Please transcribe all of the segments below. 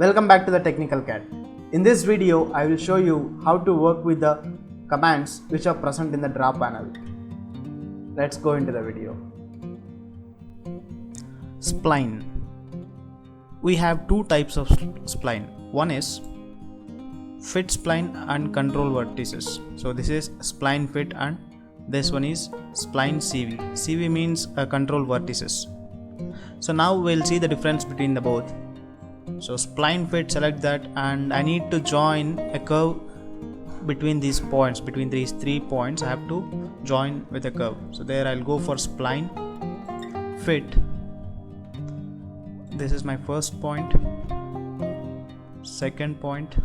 Welcome back to the Technical Cat. In this video, I will show you how to work with the commands which are present in the draw panel. Let's go into the video. Spline. We have two types of spline. One is fit spline and control vertices. So this is spline fit and this one is spline CV. CV means control vertices. So now we'll see the difference between the both. So spline fit, select that, and I need to join a curve between these points, between these 3 points I have to join with a curve. So there I'll go for spline fit. This is my first point, second point,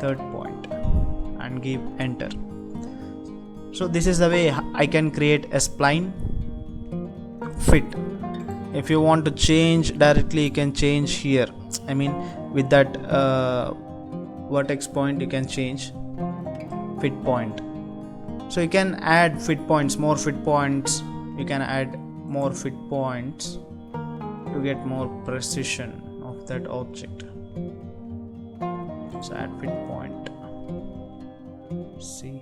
third point, and give enter. So this is the way I can create a spline fit. If you want to change directly, you can change here. I mean, with that vertex point, you can change fit point. So you can add fit points, more fit points. You can add more fit points to get more precision of that object. So add fit point. See.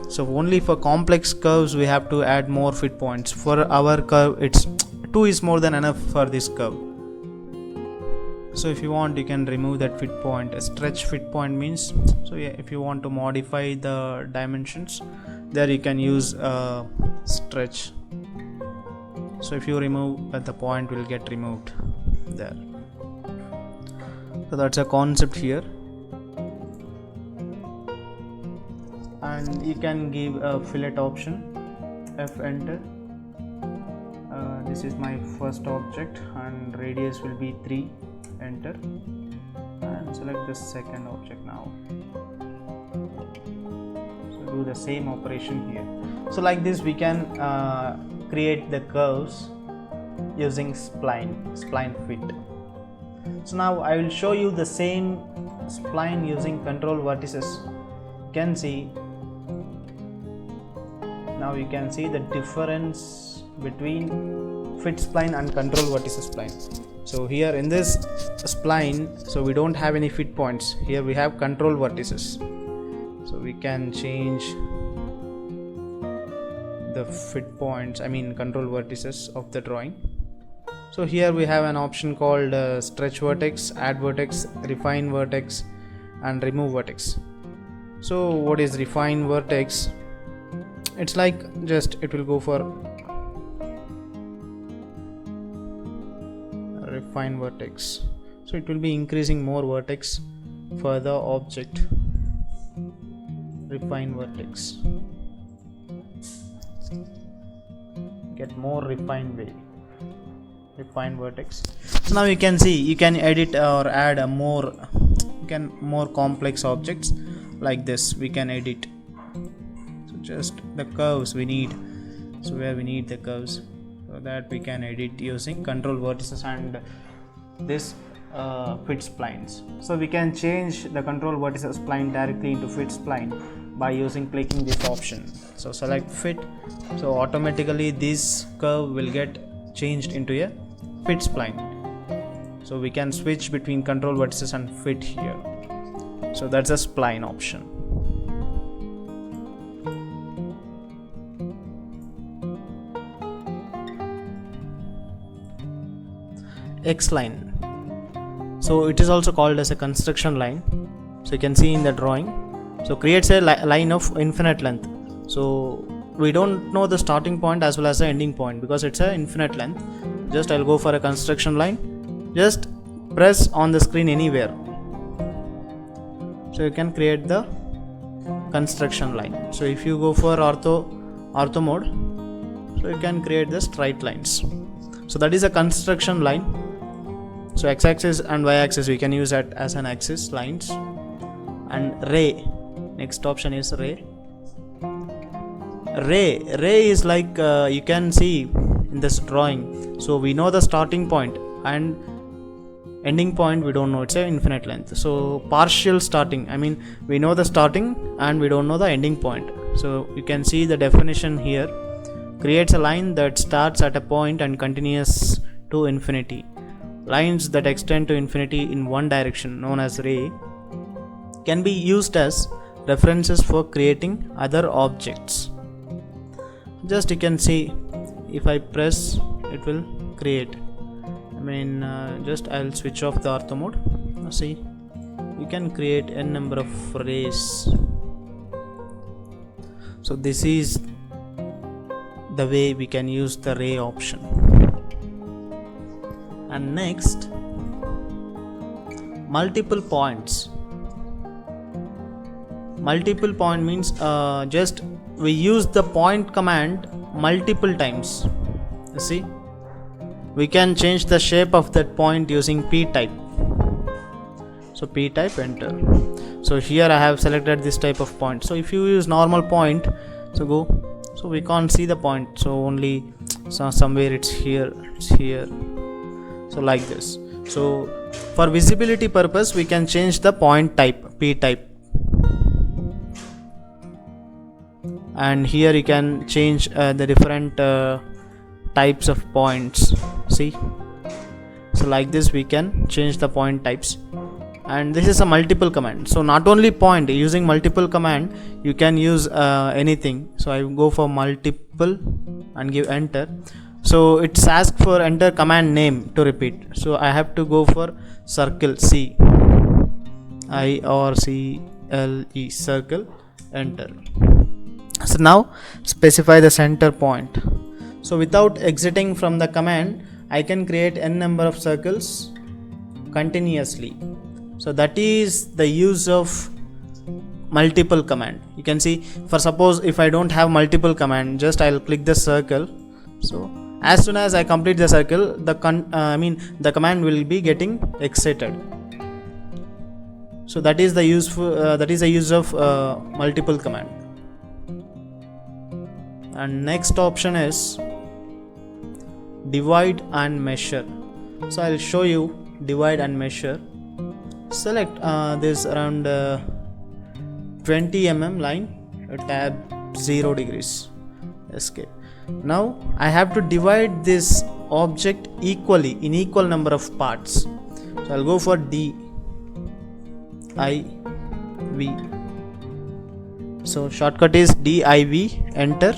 So only for complex curves we have to add more fit points. For our curve, it's 2 is more than enough for this curve. So if you want, you can remove that fit point. A stretch fit point means, so yeah, if you want to modify the dimensions, there you can use stretch. So if you remove, the point will get removed there. So that's a concept here. And you can give a fillet option, F enter. This is my first object and radius will be 3, enter, and select the second object now. So do the same operation here. So like this we can create the curves using spline fit. So now I will show you the same spline using control vertices. You can see. Now you can see the difference between fit spline and control vertices spline. So here in this spline, so we don't have any fit points. Here we have control vertices. So we can change the fit points, I mean control vertices of the drawing. So here we have an option called stretch vertex, add vertex, refine vertex, and remove vertex. So what is refine vertex? It's like just it will go for refine vertex. So it will be increasing more vertex for the object. Refine vertex. Get more refined way. Refine vertex. So now you can see you can edit or add a more complex objects like this. We can edit. Just the curves we need, so where we need the curves, so that we can edit using control vertices and this fit splines. So we can change the control vertices spline directly into fit spline by clicking this option. So select fit, so automatically this curve will get changed into a fit spline. So we can switch between control vertices and fit here. So that's a spline option. X line. So it is also called as a construction line. So you can see in the drawing. So creates a line of infinite length. So we don't know the starting point as well as the ending point because it's an infinite length. Just I'll go for a construction line. Just press on the screen anywhere. So you can create the construction line. So if you go for ortho mode, so you can create the straight lines. So that is a construction line. So x-axis and y-axis we can use that as an axis lines. And ray, next option is ray. Ray is like you can see in this drawing. So we know the starting point and ending point we don't know, it's an infinite length. So partial starting, I mean we know the starting and we don't know the ending point. So you can see the definition here. creates a line that starts at a point and continues to infinity. Lines that extend to infinity in one direction, known as ray, can be used as references for creating other objects. Just you can see, if I press, it will create. Just I'll switch off the ortho mode. See, you can create n number of rays. So this is the way we can use the ray option. And next, multiple points. Multiple point means just we use the point command multiple times. You see, we can change the shape of that point using p type. So p type, enter. So here I have selected this type of point. So if you use normal point, so we can't see the point, so only somewhere it's here, so like this. So for visibility purpose, we can change the point type, p type, and here you can change the different types of points. See, so like this we can change the point types. And this is a multiple command, so not only point, using multiple command you can use anything. So I go for multiple and give enter. So it's asked for enter command name to repeat, so I have to go for circle, C I or C L E, circle, enter. So now specify the center point. So without exiting from the command, I can create n number of circles continuously. So that is the use of multiple command. You can see, for suppose if I don't have multiple command, just I'll click the circle. So as soon as I complete the circle, the command will be getting exited. So that is the use of multiple command. And next option is divide and measure. So I'll show you divide and measure. Select this around 20 mm line, tab 0 degrees, escape. Now I have to divide this object equally in equal number of parts. So I'll go for D I V. So shortcut is DIV, enter.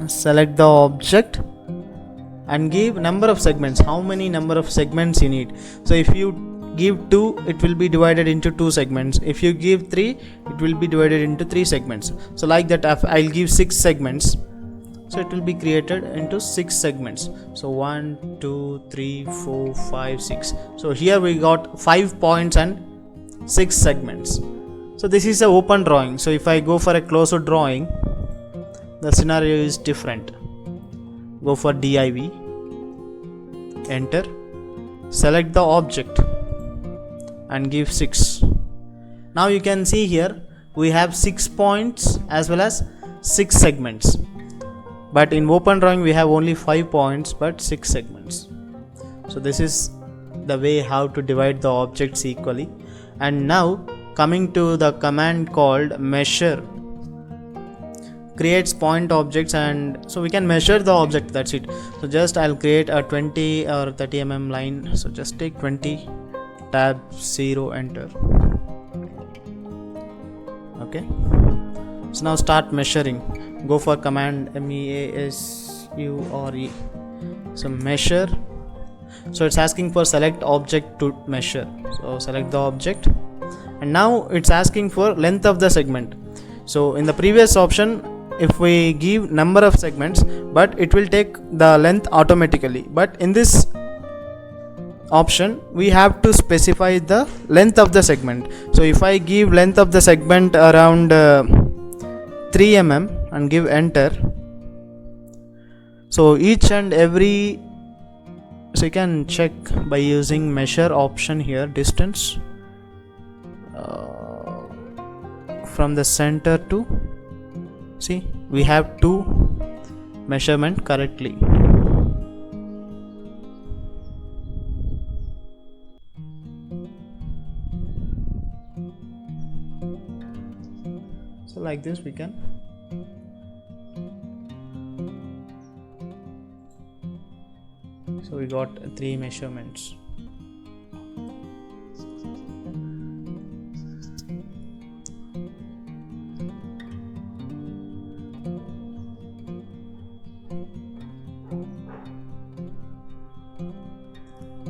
Select the object and give number of segments, how many number of segments you need. So if you give 2, it will be divided into 2 segments. If you give 3, it will be divided into 3 segments. So like that, I'll give 6 segments, so it will be created into 6 segments. So 1 2 3 4 5 6. So here we got 5 points and 6 segments. So this is an open drawing. So if I go for a closer drawing, the scenario is different. Go for DIV, enter. Select the object and give 6. Now you can see here we have 6 points as well as 6 segments, but in open drawing we have only 5 points but 6 segments. So this is the way how to divide the objects equally. And now coming to the command called measure, creates point objects, and so we can measure the object, that's it. So just I'll create a 20 or 30 mm line. So just take 20, tab 0, enter. Okay, so now start measuring. Go for command MEASURE. So measure. So it's asking for select object to measure. So select the object, and now it's asking for length of the segment. So in the previous option, if we give number of segments, but it will take the length automatically, but in this option we have to specify the length of the segment. So if I give length of the segment around 3 mm and give enter, so each and every, so you can check by using measure option here, distance from the center to, see, we have to measurement correctly. So like this we can So we got 3 measurements.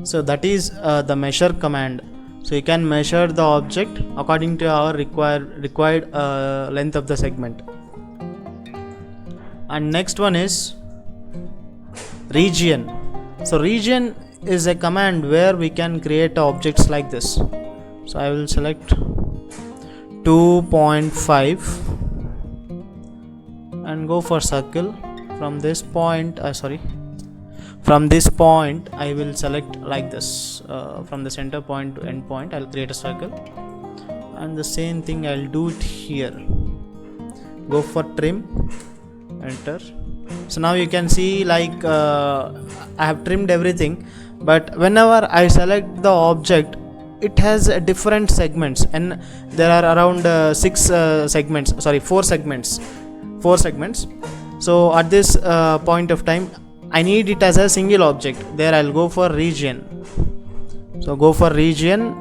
So that is the measure command. So you can measure the object according to our required length of the segment. And next one is region. So region is a command where we can create objects like this. So I will select 2.5 and go for circle. From this point I will select like this, from the center point to end point I'll create a circle, and the same thing I'll do it here. Go for trim, enter. So now you can see like I have trimmed everything, but whenever I select the object it has different segments, and there are around 4 segments. So at this point of time I need it as a single object. There I'll go for region. So go for region,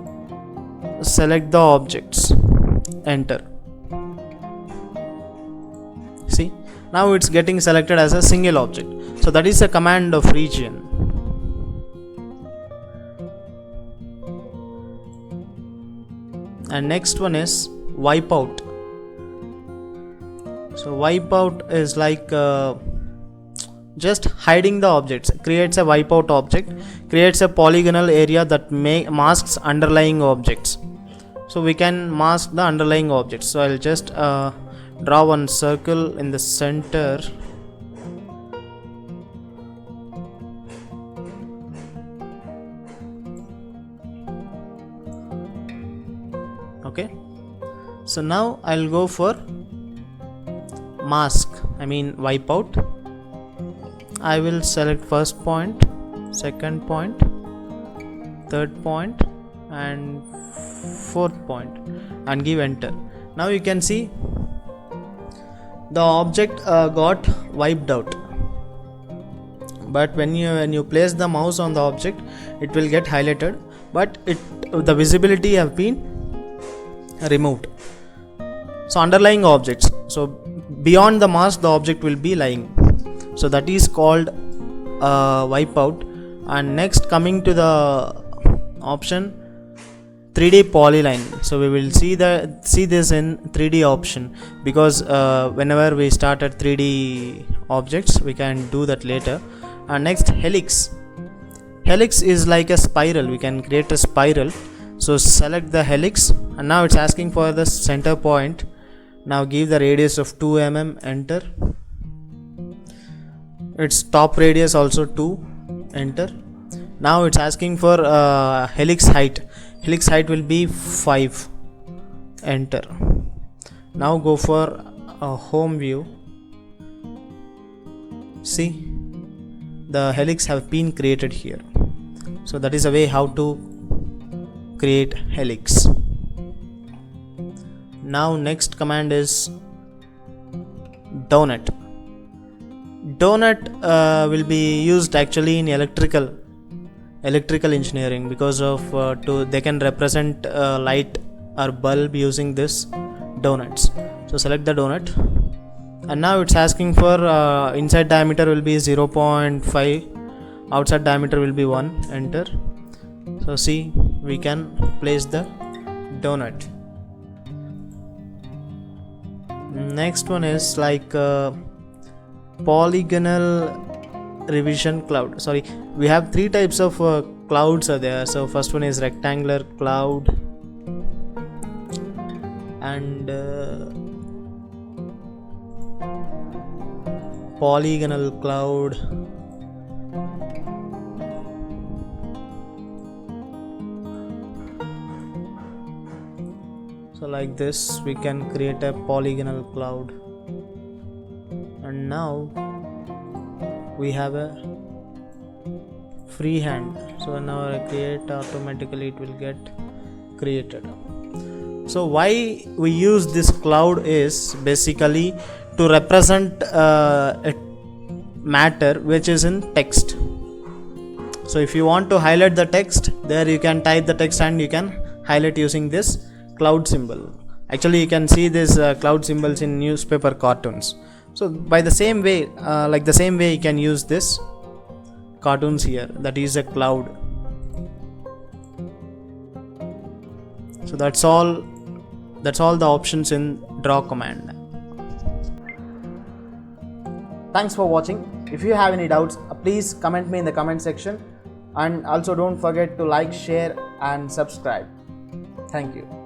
select the objects, enter. See, now it's getting selected as a single object. So that is the command of region. And next one is wipeout. So wipeout is like just hiding the objects. Creates a wipeout object, creates a polygonal area that masks underlying objects. So we can mask the underlying objects. So I'll just draw one circle in the center. Okay, so now I'll go for wipeout. I will select first point, second point, third point and fourth point and give enter. Now you can see the object got wiped out, but when you place the mouse on the object it will get highlighted, but the visibility have been removed. So underlying objects, so beyond the mask the object will be lying. So that is called wipeout. And next, coming to the option 3D polyline. So we will see this in 3D option, because whenever we start at 3D objects we can do that later. And next, helix. Helix is like a spiral. We can create a spiral. So select the helix, and now it's asking for the center point. Now give the radius of 2 mm, enter. Its top radius also 2, enter. Now it's asking for helix height. Helix height will be 5, enter. Now go for home view. See, the helix have been created here. So that is a way how to create helix. Now next command is donut. Donut will be used actually in electrical engineering, because of they can represent light or bulb using this donuts. So select the donut, and now it's asking for inside diameter will be 0.5, outside diameter will be 1, enter. So see, we can place the donut. Next one is like polygonal revision cloud. Sorry, we have 3 types of clouds are there. So first one is rectangular cloud, and polygonal cloud, so like this we can create a polygonal cloud. And now we have a freehand, so whenever I create, automatically it will get created. So why we use this cloud is basically to represent a matter which is in text. So if you want to highlight the text, there you can type the text and you can highlight using this cloud symbol. Actually you can see this cloud symbols in newspaper cartoons. So by the same way, like the same way you can use this cartoons here, that is a cloud. So that's all the options in draw command. Thanks for watching. If you have any doubts, please comment me in the comment section, and also don't forget to like, share and subscribe. Thank you.